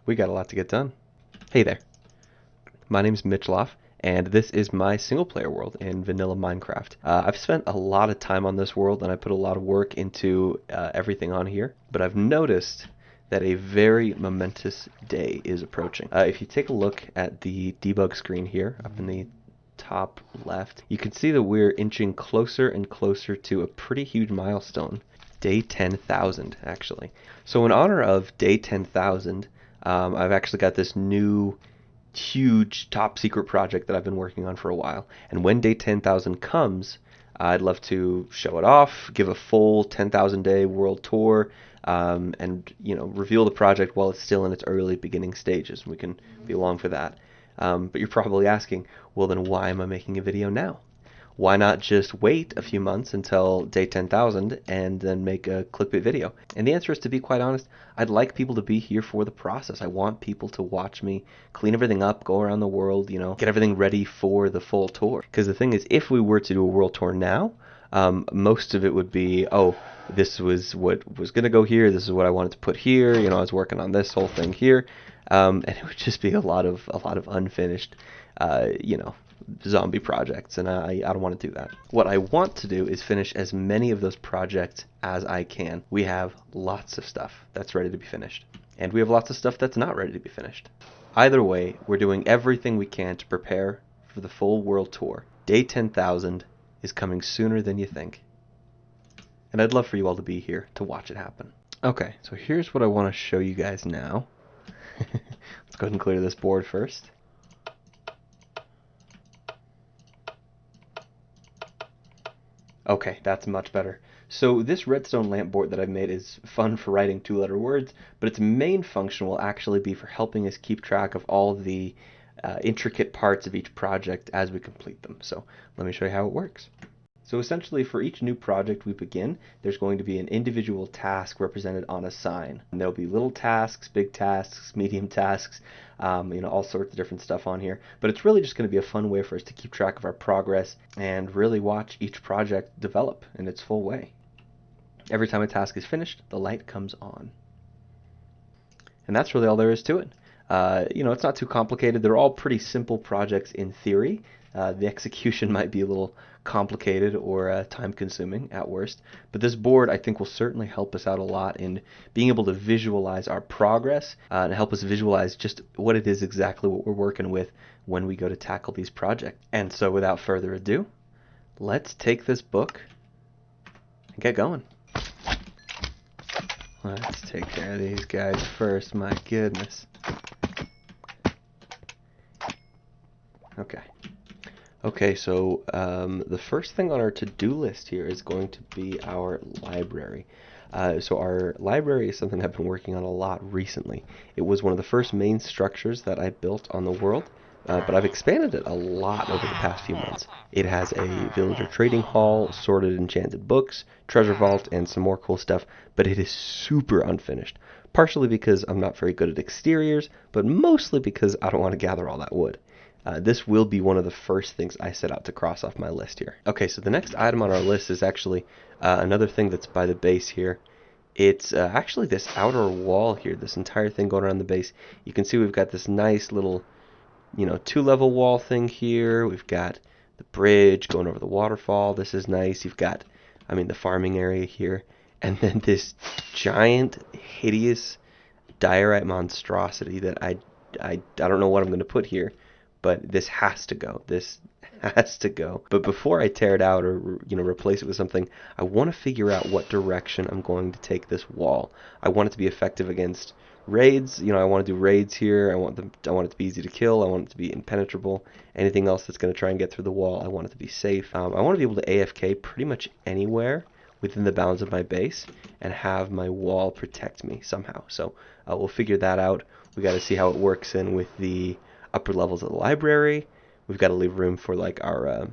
We got a lot to get done. Hey there, my name's MitchCraft, and this is my single-player world in vanilla Minecraft. I've spent a lot of time on this world, and I put a lot of work into everything on here, but I've noticed that a very momentous day is approaching. If you take a look at the debug screen here, up in the top left, you can see that we're inching closer and closer to a pretty huge milestone. Day 10,000, actually. So in honor of day 10,000, I've actually got this new huge top secret project that I've been working on for a while. And when day 10,000 comes, I'd love to show it off, give a full 10,000 day world tour, and reveal the project while it's still in its early beginning stages. We can be along for that. But you're probably asking, well, then why am I making a video now? Why not just wait a few months until day 10,000 and then make a clickbait video? And the answer is, to be quite honest, I'd like people to be here for the process. I want people to watch me clean everything up, go around the world, get everything ready for the full tour. Because the thing is, if we were to do a world tour now, most of it would be, oh, this was what was going to go here, this is what I wanted to put here, I was working on this whole thing here, and it would just be a lot of unfinished, zombie projects, and I don't want to do that. What I want to do is finish as many of those projects as I can. We have lots of stuff that's ready to be finished, and we have lots of stuff that's not ready to be finished. Either way, we're doing everything we can to prepare for the full world tour. Day 10,000 is coming sooner than you think, and I'd love for you all to be here to watch it happen. Okay, so here's what I want to show you guys now. Let's go ahead and clear this board first. Okay, that's much better. So this redstone lamp board that I've made is fun for writing two-letter words, but its main function will actually be for helping us keep track of all the intricate parts of each project as we complete them. So let me show you how it works. So essentially, for each new project we begin, there's going to be an individual task represented on a sign. And there'll be little tasks, big tasks, medium tasks, all sorts of different stuff on here. But it's really just going to be a fun way for us to keep track of our progress and really watch each project develop in its full way. Every time a task is finished, the light comes on. And that's really all there is to it. It's not too complicated. They're all pretty simple projects in theory. The execution might be a little complicated or time-consuming at worst, but this board I think will certainly help us out a lot in being able to visualize our progress and help us visualize just what it is exactly what we're working with when we go to tackle these projects. And so without further ado, let's take this book and get going. Let's take care of these guys first, my goodness. Okay, so the first thing on our to-do list here is going to be our library. So our library is something I've been working on a lot recently. It was one of the first main structures that I built on the world, but I've expanded it a lot over the past few months. It has a villager trading hall, sorted enchanted books, treasure vault, and some more cool stuff, but it is super unfinished. Partially because I'm not very good at exteriors, but mostly because I don't want to gather all that wood. This will be one of the first things I set out to cross off my list here. Okay, so the next item on our list is actually another thing that's by the base here. It's actually this outer wall here, this entire thing going around the base. You can see we've got this nice little, two-level wall thing here. We've got the bridge going over the waterfall. This is nice. You've got, the farming area here. And then this giant, hideous diorite monstrosity that I don't know what I'm going to put here. But this has to go. This has to go. But before I tear it out or replace it with something, I want to figure out what direction I'm going to take this wall. I want it to be effective against raids. I want to do raids here. I want it to be easy to kill. I want it to be impenetrable. Anything else that's going to try and get through the wall, I want it to be safe. I want to be able to AFK pretty much anywhere within the bounds of my base and have my wall protect me somehow. So we'll figure that out. We got to see how it works in with the upper levels of the library. We've got to leave room for like our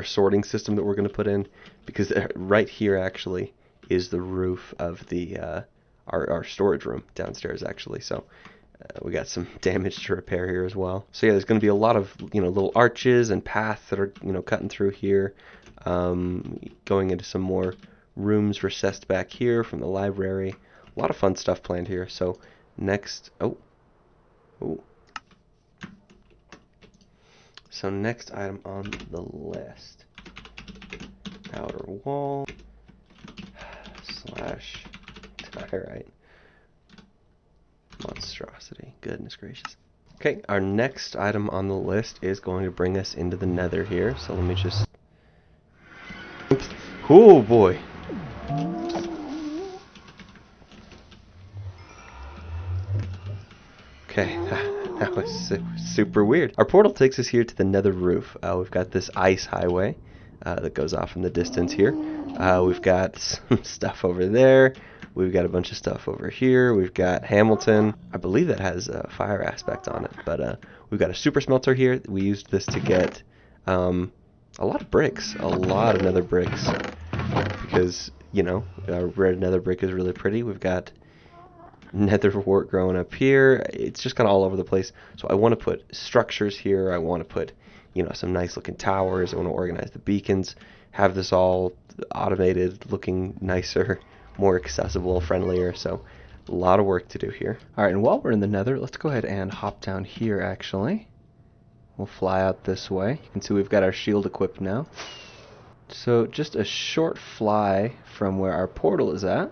sorting system that we're going to put in, because right here actually is the roof of the our storage room downstairs actually. So we got some damage to repair here as well. So yeah, there's going to be a lot of little arches and paths that are cutting through here, going into some more rooms recessed back here from the library. A lot of fun stuff planned here. So next, oh, Ooh. So next item on the list. Outer wall slash tyrite. Monstrosity. Goodness gracious. Okay, our next item on the list is going to bring us into the nether here. So let me just... Oops. Oh boy. Okay, that was super weird. Our portal takes us here to the nether roof. We've got this ice highway that goes off in the distance here. We've got some stuff over there. We've got a bunch of stuff over here. We've got Hamilton. I believe that has a fire aspect on it. But we've got a super smelter here. We used this to get a lot of bricks. A lot of nether bricks. Because, you know, red nether brick is really pretty. We've got nether wart growing up here. It's just kind of all over the place. So I want to put structures here. I want to put, you know, some nice looking towers. I want to organize the beacons. Have this all automated, looking nicer, more accessible, friendlier. So a lot of work to do here. All right, and while we're in the nether, let's go ahead and hop down here actually. We'll fly out this way. You can see we've got our shield equipped now. So just a short fly from where our portal is at.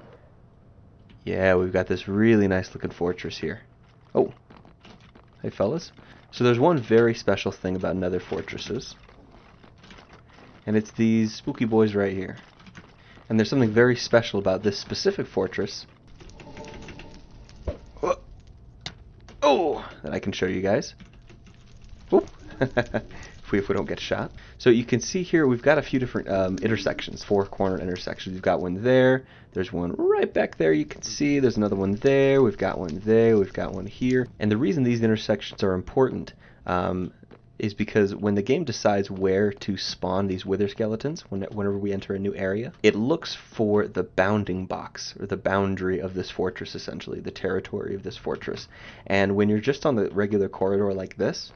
Yeah, we've got this really nice looking fortress here. Oh, hey fellas. So there's one very special thing about nether fortresses. And it's these spooky boys right here. And there's something very special about this specific fortress. Oh, that I can show you guys. Whoop. if we don't get shot. So you can see here we've got a few different intersections, four-corner intersections. We've got one there. There's one right back there you can see. There's another one there. We've got one there. We've got one here. And the reason these intersections are important is because when the game decides where to spawn these wither skeletons, whenever we enter a new area, it looks for the bounding box, or the boundary of this fortress, essentially, the territory of this fortress. And when you're just on the regular corridor like this,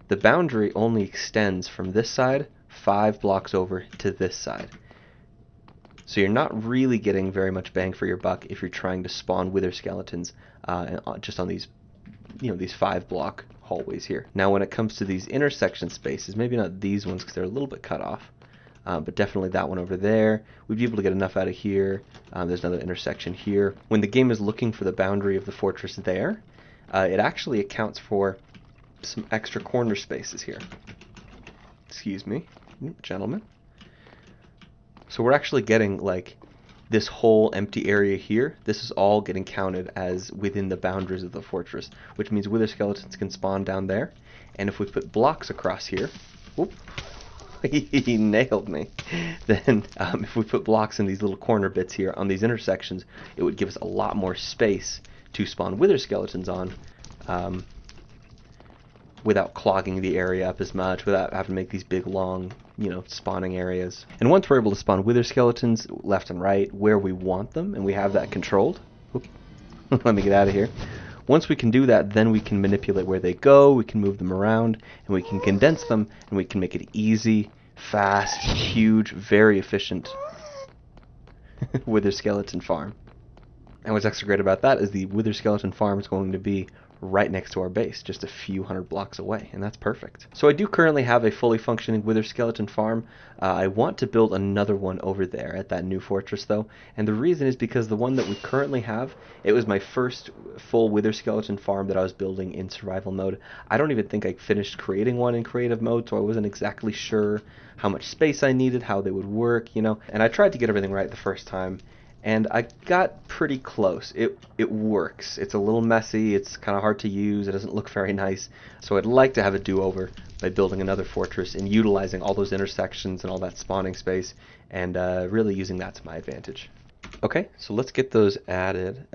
the boundary only extends from this side 5 blocks over to this side. So you're not really getting very much bang for your buck if you're trying to spawn wither skeletons just on these, these 5-block hallways here. Now when it comes to these intersection spaces, maybe not these ones because they're a little bit cut off, but definitely that one over there, we'd be able to get enough out of here. There's another intersection here. When the game is looking for the boundary of the fortress there, it actually accounts for some extra corner spaces here. Excuse me, gentlemen. So we're actually getting like this whole empty area here. This is all getting counted as within the boundaries of the fortress, which means wither skeletons can spawn down there. And if we put blocks across here, whoop, he nailed me. Then if we put blocks in these little corner bits here on these intersections, it would give us a lot more space to spawn wither skeletons on. Without clogging the area up as much, without having to make these big, long, spawning areas. And once we're able to spawn wither skeletons left and right where we want them, and we have that controlled, let me get out of here. Once we can do that, then we can manipulate where they go, we can move them around, and we can condense them, and we can make it easy, fast, huge, very efficient wither skeleton farm. And what's extra great about that is the wither skeleton farm is going to be right next to our base, just a few hundred blocks away, and that's perfect. So I do currently have a fully functioning wither skeleton farm. I want to build another one over there at that new fortress though, and the reason is because the one that we currently have, it was my first full wither skeleton farm that I was building in survival mode. I don't even think I finished creating one in creative mode, so I wasn't exactly sure how much space I needed, how they would work, and I tried to get everything right the first time. And I got pretty close. It works. It's a little messy. It's kind of hard to use. It doesn't look very nice. So I'd like to have a do-over by building another fortress and utilizing all those intersections and all that spawning space and really using that to my advantage. Okay, so let's get those added.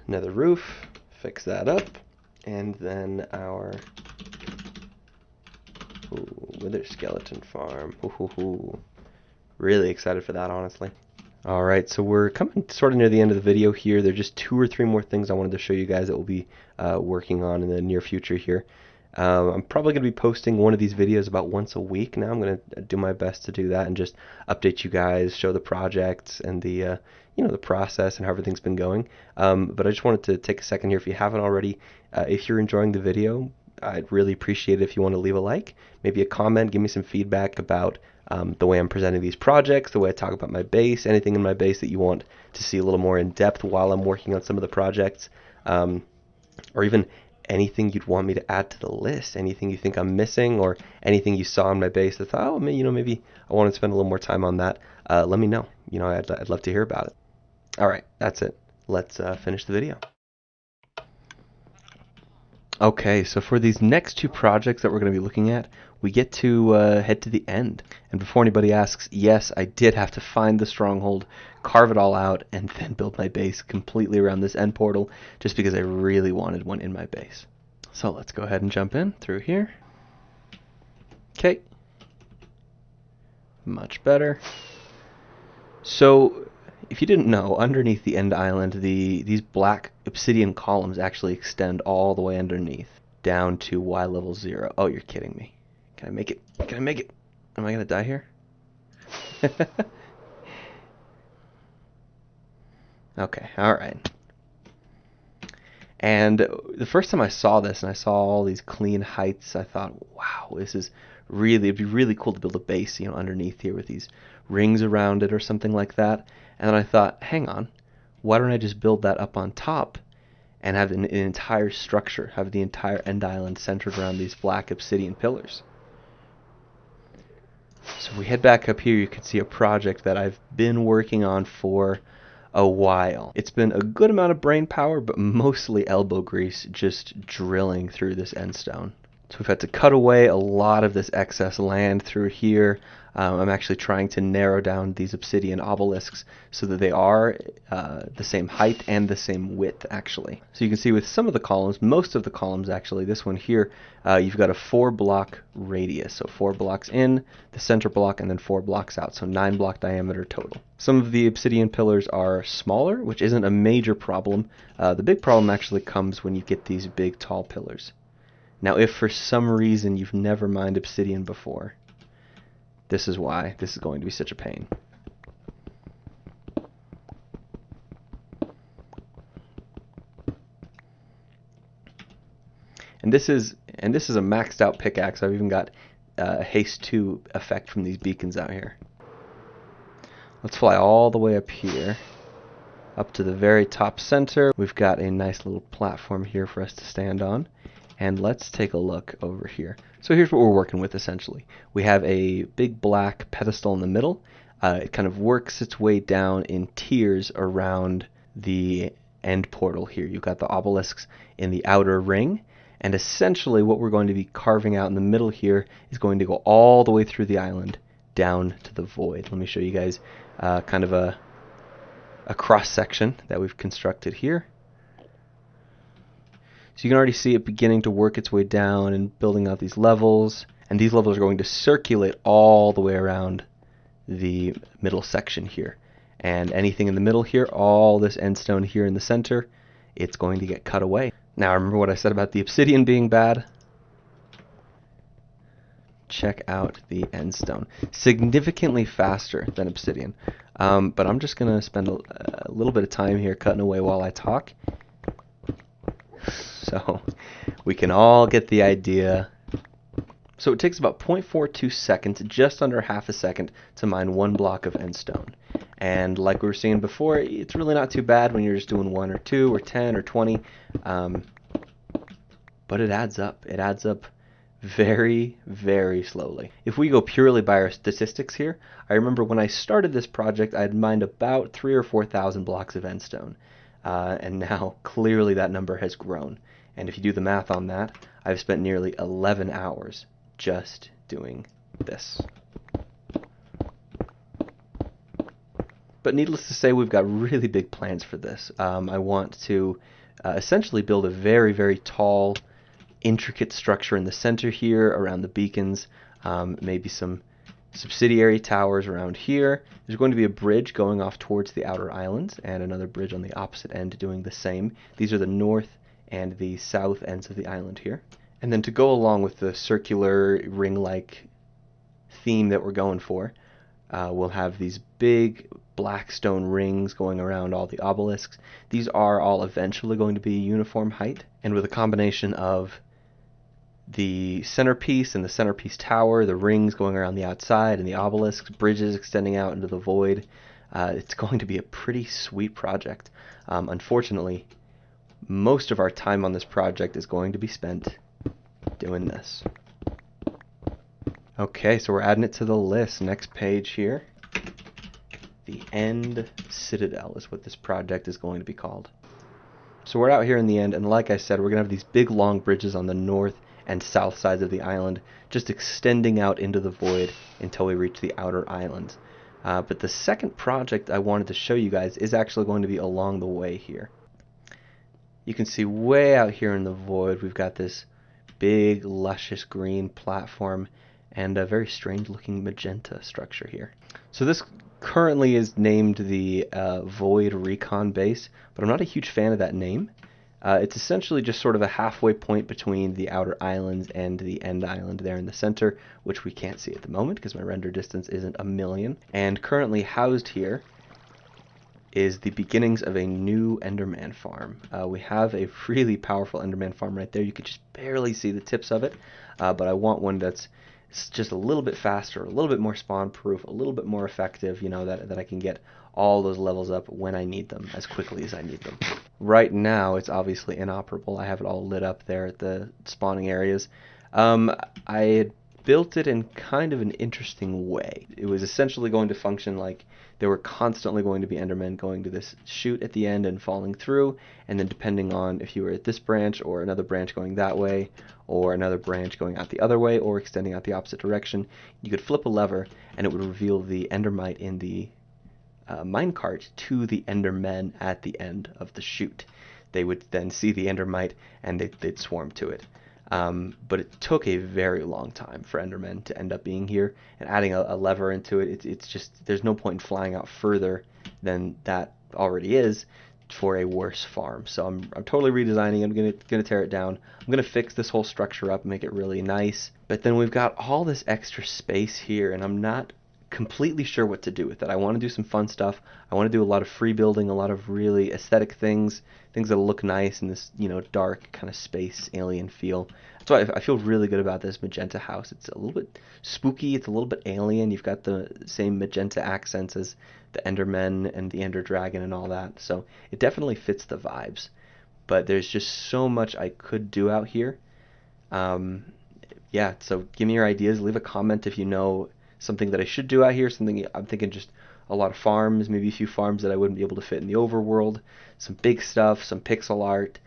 Another roof. Fix that up. And then our wither skeleton farm. Really excited for that, honestly. Alright, so we're coming sort of near the end of the video here. There are just 2 or 3 more things I wanted to show you guys that we'll be working on in the near future here. I'm probably going to be posting one of these videos about once a week now. I'm going to do my best to do that and just update you guys, show the projects and the the process and how everything's been going. But I just wanted to take a second here. If you haven't already, if you're enjoying the video, I'd really appreciate it if you want to leave a like, maybe a comment, give me some feedback about the way I'm presenting these projects, the way I talk about my base, anything in my base that you want to see a little more in depth while I'm working on some of the projects, or even anything you'd want me to add to the list, anything you think I'm missing, or anything you saw in my base that thought, oh, maybe I want to spend a little more time on that. Let me know. I'd love to hear about it. All right, that's it. Let's finish the video. Okay, so for these next two projects that we're going to be looking at, we get to head to the end. And before anybody asks, yes, I did have to find the stronghold, carve it all out, and then build my base completely around this end portal, just because I really wanted one in my base. So let's go ahead and jump in through here. Okay. Much better. So, if you didn't know, underneath the end island, these black obsidian columns actually extend all the way underneath, down to Y level 0. Oh, you're kidding me. Can I make it? Can I make it? Am I going to die here? Okay, alright. And the first time I saw this, and I saw all these clean heights, I thought, wow, it'd be really cool to build a base, underneath here with these rings around it or something like that. And then I thought, hang on, why don't I just build that up on top and have an entire structure, have the entire end island centered around these black obsidian pillars? So if we head back up here, you can see a project that I've been working on for a while. It's been a good amount of brain power, but mostly elbow grease just drilling through this end stone. So we've had to cut away a lot of this excess land through here. I'm actually trying to narrow down these obsidian obelisks so that they are the same height and the same width, actually. So you can see with some of the columns, most of the columns actually, this one here, you've got a 4-block radius. So 4 blocks in, the center block, and then 4 blocks out. So 9-block diameter total. Some of the obsidian pillars are smaller, which isn't a major problem. The big problem actually comes when you get these big, tall pillars. Now, if for some reason you've never mined obsidian before, this is why this is going to be such a pain. And this is a maxed out pickaxe. I've even got a haste 2 effect from these beacons out here. Let's fly all the way up here, up to the very top center. We've got a nice little platform here for us to stand on. And let's take a look over here. So here's what we're working with, essentially. We have a big black pedestal in the middle. It kind of works its way down in tiers around the end portal here. You've got the obelisks in the outer ring. And essentially what we're going to be carving out in the middle here is going to go all the way through the island down to the void. Let me show you guys kind of a cross-section that we've constructed here. So you can already see it beginning to work its way down and building out these levels. And these levels are going to circulate all the way around the middle section here. And anything in the middle here, all this end stone here in the center, it's going to get cut away. Now remember what I said about the obsidian being bad? Check out the end stone. Significantly faster than obsidian. But I'm just going to spend a little bit of time here cutting away while I talk. So we can all get the idea. So it takes about 0.42 seconds, just under half a second, to mine 1 block of end stone. And like we were seeing before, it's really not too bad when you're just doing 1 or 2 or 10 or 20. But it adds up. It adds up very, very slowly. If we go purely by our statistics here, I remember when I started this project, I had mined about 3,000 or 4,000 blocks of end stone. And now clearly that number has grown. And if you do the math on that, I've spent nearly 11 hours just doing this. But needless to say, we've got really big plans for this. I want to essentially build a very, very tall, intricate structure in the center here around the beacons, maybe some subsidiary towers around here. There's going to be a bridge going off towards the outer islands and another bridge on the opposite end doing the same. These are the north and the south ends of the island here. And then to go along with the circular ring-like theme that we're going for, we'll have these big black stone rings going around all the obelisks. These are all eventually going to be uniform height, and with a combination of the centerpiece and the centerpiece tower, the rings going around the outside, and the obelisks, bridges extending out into the void, it's going to be a pretty sweet project. Unfortunately, most of our time on this project is going to be spent doing this. Okay, so we're adding it to the list. Next page here. The End Citadel is what this project is going to be called. So we're out here in the end, and like I said, we're going to have these big long bridges on the north and south sides of the island, just extending out into the void until we reach the outer islands. But the second project I wanted to show you guys is actually going to be along the way here. You can see way out here in the void, we've got this big, luscious green platform and a very strange looking magenta structure here. So this currently is named the Void Recon Base, but I'm not a huge fan of that name. It's essentially just sort of a halfway point between the outer islands and the end island there in the center, which we can't see at the moment because my render distance isn't a million. And currently housed here is the beginnings of a new Enderman farm. We have a really powerful Enderman farm right there. You could just barely see the tips of it, but I want one that's just a little bit faster, a little bit more spawn proof, a little bit more effective, you know, that I can get all those levels up when I need them, as quickly as I need them. Right now it's obviously inoperable. I have it all lit up there at the spawning areas. I had built it in kind of an interesting way. It was essentially going to function like there were constantly going to be Endermen going to this chute at the end and falling through, and then depending on if you were at this branch or another branch going that way, or another branch going out the other way, or extending out the opposite direction, you could flip a lever and it would reveal the Endermite in the minecart to the Endermen at the end of the chute. They would then see the Endermite and they'd swarm to it. But it took a very long time for Endermen to end up being here, and adding a lever into it, it's just, there's no point in flying out further than that already is for a worse farm. So I'm totally redesigning it. I'm gonna tear it down. I'm gonna fix this whole structure up, make it really nice. But then we've got all this extra space here, and I'm not completely sure what to do with it. I want to do some fun stuff. I want to do a lot of free building, a lot of really aesthetic things that look nice in this, you know, dark kind of space alien feel. That's why I feel really good about this magenta house. It's a little bit spooky, it's a little bit alien. You've got the same magenta accents as the Endermen and the Ender Dragon and all that. So it definitely fits the vibes. But there's just so much I could do out here. Yeah, so give me your ideas. Leave a comment if you know something that I should do out here, something I'm thinking just a lot of farms, maybe a few farms that I wouldn't be able to fit in the overworld, some big stuff, some pixel art,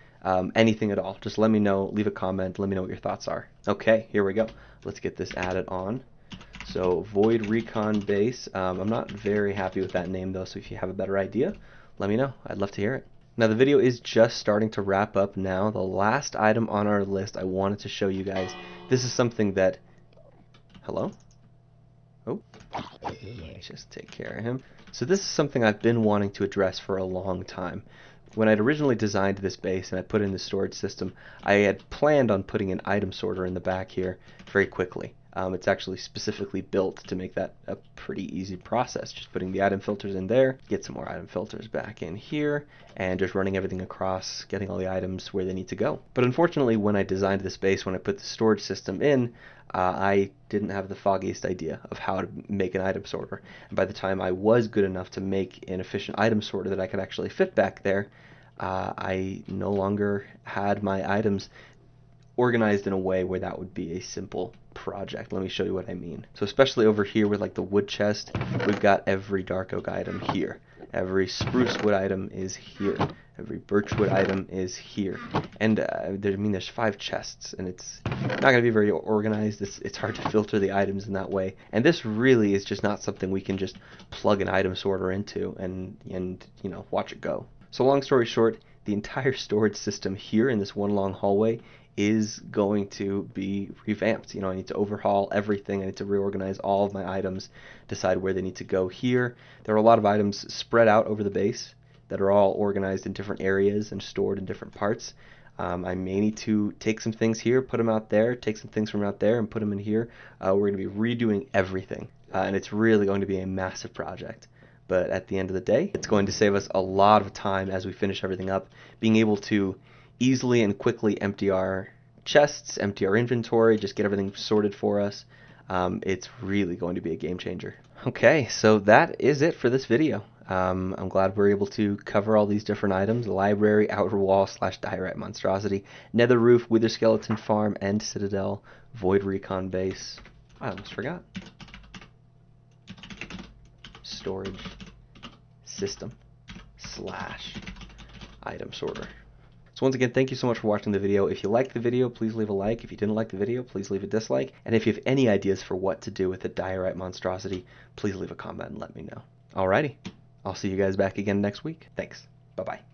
anything at all. Just let me know, leave a comment, let me know what your thoughts are. Okay, here we go. Let's get this added on. So Void Recon Base. I'm not very happy with that name though, so if you have a better idea, let me know. I'd love to hear it. Now the video is just starting to wrap up now. The last item on our list I wanted to show you guys. This is something that... Hello? Oh, let me just take care of him. So this is something I've been wanting to address for a long time. When I'd originally designed this base and I put in the storage system, I had planned on putting an item sorter in the back here very quickly. It's actually specifically built to make that a pretty easy process. Just putting the item filters in there, get some more item filters back in here, and just running everything across, getting all the items where they need to go. But unfortunately, when I designed this base, when I put the storage system in, I didn't have the foggiest idea of how to make an item sorter. And by the time I was good enough to make an efficient item sorter that I could actually fit back there, I no longer had my items organized in a way where that would be a simple project. Let me show you what I mean. So especially over here with like the wood chest, we've got every dark oak item here. Every spruce wood item is here. Every birchwood item is here. And there's 5 chests, and it's not going to be very organized. It's hard to filter the items in that way. And this really is just not something we can just plug an item sorter into and you know, watch it go. So long story short, the entire storage system here in this one long hallway is going to be revamped. You know, I need to overhaul everything. I need to reorganize all of my items, decide where they need to go here. There are a lot of items spread out over the base that are all organized in different areas and stored in different parts. I may need to take some things here, put them out there, take some things from out there and put them in here. We're going to be redoing everything, and it's really going to be a massive project. but at the end of the day, it's going to save us a lot of time as we finish everything up, being able to easily and quickly empty our chests, empty our inventory, just get everything sorted for us. It's really going to be a game changer. Okay, so that is it for this video. I'm glad we're able to cover all these different items: library, outer wall / diorite monstrosity, nether roof, wither skeleton farm, end citadel, void recon base. I almost forgot. Storage system / item sorter. So once again, thank you so much for watching the video. If you liked the video, please leave a like. If you didn't like the video, please leave a dislike. And if you have any ideas for what to do with the diorite monstrosity, please leave a comment and let me know. Alrighty, I'll see you guys back again next week. Thanks. Bye-bye.